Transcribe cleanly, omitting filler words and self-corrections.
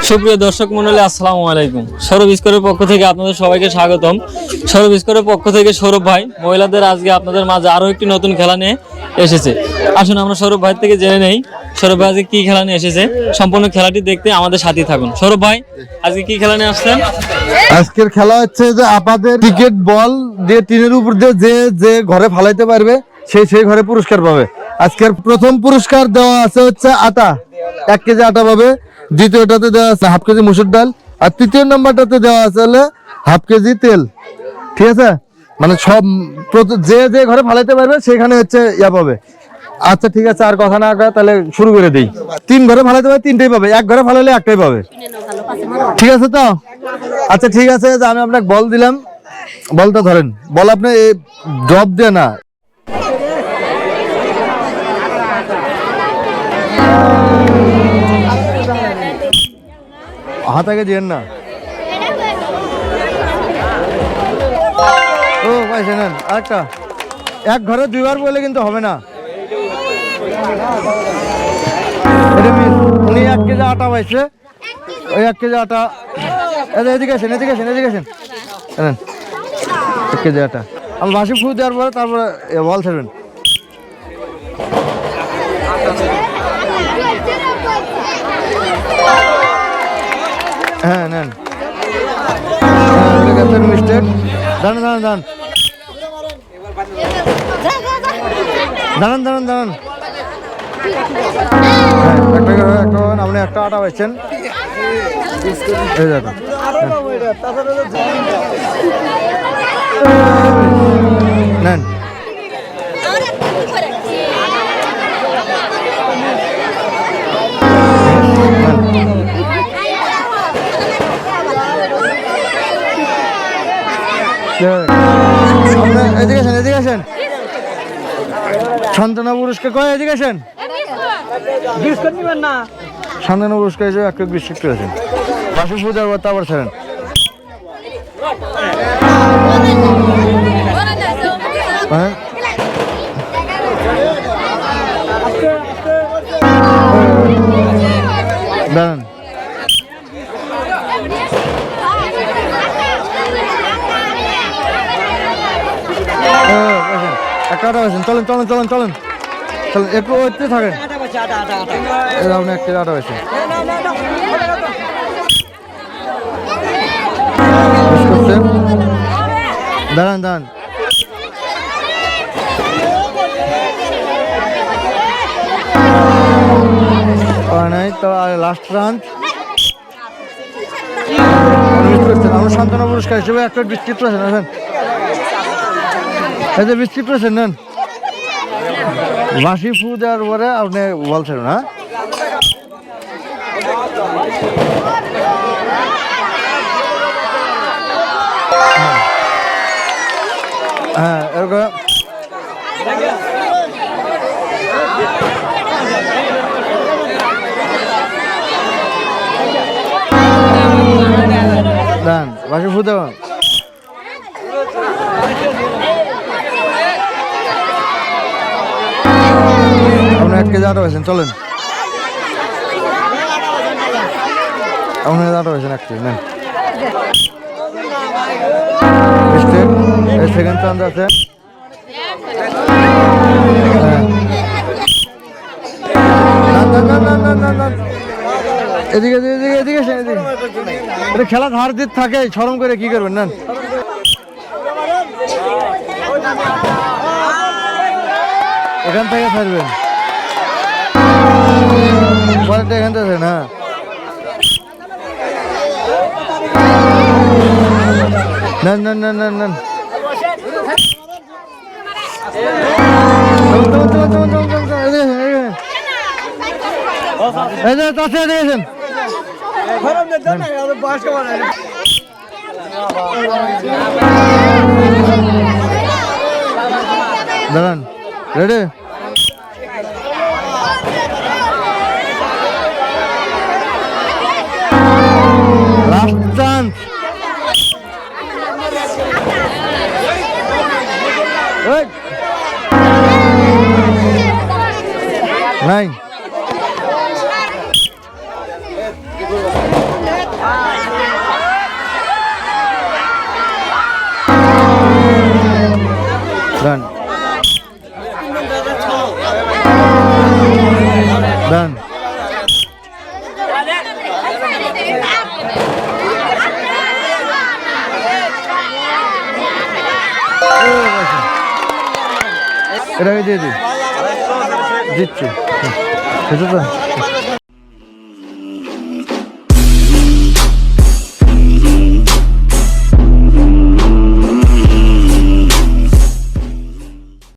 সুপ্রিয় দর্শক মণ্ডলী, আসসালামু আলাইকুম। সৌরভ স্কোরের পক্ষ থেকে আপনাদের সবাইকে স্বাগতম। সৌরভ স্কোরের পক্ষ থেকে সৌরভ ভাই মহিলাদের আজকে আপনাদের মাঝে আরো একটি নতুন খেলা নিয়ে এসেছে। আসুন আমরা সৌরভ ভাই থেকে জেনে নেই সৌরভ ভাই আজকে কি খেলা নিয়ে এসেছে। সম্পূর্ণ খেলাটি দেখতে আমাদের সাথেই থাকুন। সৌরভ ভাই, আজকে কি খেলা নিয়ে আসছেন? আজকের খেলা হচ্ছে যে আপাদের ক্রিকেট বল দিয়ে টিনের উপর দিয়ে যে ঘরে ফালাইতে পারবে সেই ঘরে পুরস্কার পাবে। আজকের প্রথম পুরস্কার দেওয়া আছে হচ্ছে আটা, 1 কেজি আটা পাবে। দ্বিতীয়টাতে দেওয়া আছে হাফ কেজি মসুর ডাল, আর তৃতীয় নম্বরটাতে দেওয়া আছে হলে হাফ কেজি তেল। ঠিক আছে, মানে সব যে ঘরে ফালাইতে পারবে সেখানে হচ্ছে ইয়া পাবে। আচ্ছা ঠিক আছে, আর কথা না কয় তাহলে শুরু করে দেই। 3 ঘরে ফালাইতে পারবে 3টাই পাবে, 1 ঘরে ফালাইলে 1টাই পাবে। ঠিক আছে তো? আচ্ছা ঠিক আছে, যে আমি আপনাকে বল দিলাম, বলটা ধরেন। বল আপনি ড্রপ দিয়ে না, হাতাকে দিয়েন না। ও পাইছে নেন আরেকটা। 1 ঘরে 2বার বলে কিন্তু হবে না। উনি 1 কেজি আটা পাইছে, ওই 1 কেজি আটা। এদিকে আসেন, এদিকে আসেন, এদিকে আসেন। 1 কেজি আটা আমি বাসি ফু দেওয়ার পরে তারপরে বল ছাড়বেন। হ্যাঁ নেন, মিস্টেক। দাঁড়ান দাঁড়ান দাঁড়ান দাঁড়ান দাঁড়ান দাঁড়ান। আপনি একটা আটা পাইছেন, নেন। এদিকে আসেন, এদিকে আসেন। সান্ত্বনা পুরস্কার কয়, এদিকে আসেন। সান্ত্বনা পুরস্কার হিসেবে 1 বিস্কুট করেছেন। বাসু পূজার পর তারপর ছাড়েন। হ্যাঁ দাঁড়ান, একটা আটা হয়েছেন। চলেন চলেন চলেন চলেন চলেন, একটু ওইতে থাকেন। আপনি 1 কেজি আটা হয়েছেন। দাঁড়ান দাঁড়ান, নাই তো লাস্ট রান। আমার সান্ত্বনা পুরস্কার হিসেবে 1 প্লেট বিস্কিট পেয়েছেন। আসেন, এই যে বিস্কিট পেয়েছেন, নেন। বাসি ফু দেওয়ার পরে আপনি বলছেন না। হ্যাঁ এরকম দান বাসি ফু দেওয়া। আপনি 1 কেজি আটা হয়েছেন। চলেন, আপনি আটা হয়েছেন 1 কেজি, নেন। সেকেন্ড চান্স আছে। এদিকে এদিকে এদিকে এটা খেলা ধার জিত থাকে, শরম করে কি করবেন। নেন, এখান থেকে ছাড়বেন, পরেরটা এখান থেকে। হ্যাঁ নেন নেন নেন নেন নেন। দাঁড়ান, রেডি? Last chance. নাই Done. Done. এটাকে দিয়ে দিই দিচ্ছি ঠিক আছে